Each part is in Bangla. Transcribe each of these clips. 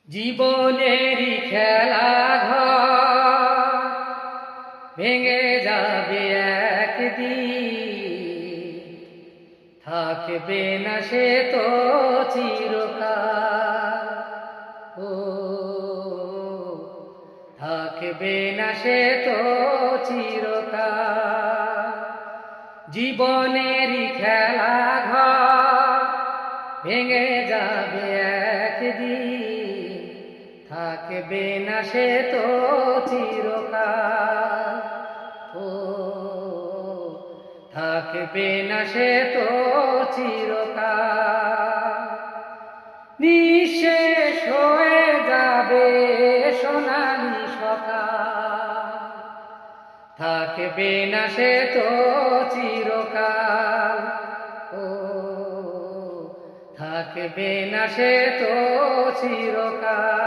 জীবনেরই খেলাঘর ভেঙে যাবে একদিন, থাকবে না সে তো চিরকাল। ও থাকবে না সে তো চিরকাল। জীবনেরই খেলাঘর ভেঙে যাবে একদিন, থাকবে না সে তো চিরকাল। ও থাকবে না সে তো চিরকাল। নিঃশেষ হয়ে যাবে সোনালি সকাল, থাকবে না সে তো চিরকাল। ও থাকবে না সে তো চিরকাল।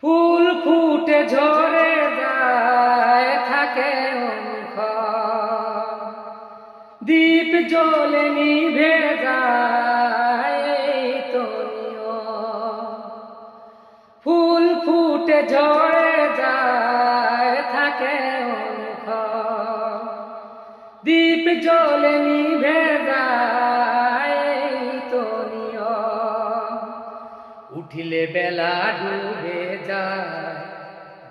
ফুল ফুটে ঝরে যায় থাকে অন্ধকার, দীপ জ্বলে নিভে যায় এই তো নিয়ম। ফুল ফুটে ঝরে যায় থাকে অন্ধকার, দীপ জ্বলে নিভে যায় এই তো নিয়ম। উঠিলে বেলা ডুবে যায়,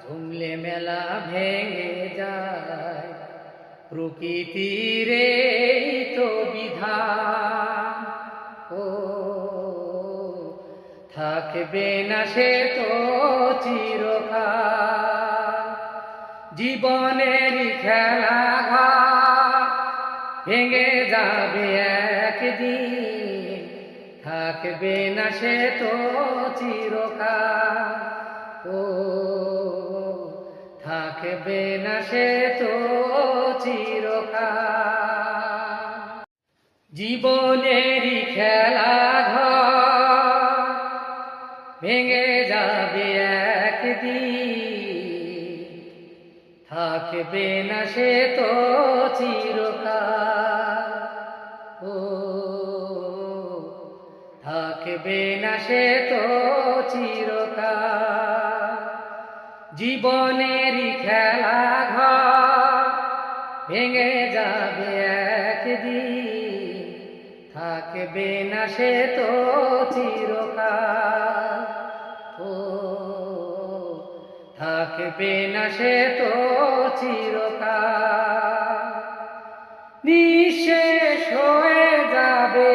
জমলে মেলা ভেঙে যায়, প্রকৃতির এই তো বিধান। ও থাকবে না সে তো চিরকাল। জীবনের খেলাঘর ভেঙে যাবে একদিন, থাকবে না সে তো চিরকাল। ও থাকবে না সে তো চিরকাল। জীবনেরই খেলাঘর ভেঙে যাবে একদিন, থাকবে না সে তো চিরকাল। ও থাকবে না সে তো চিরকাল। জীবনেরই খেলাঘর ভেঙে যাবে একদিন, থাকবে না সে তো চিরকাল। ও থাকবে না সে তো চিরকাল। নিঃশেষ হয়ে যাবে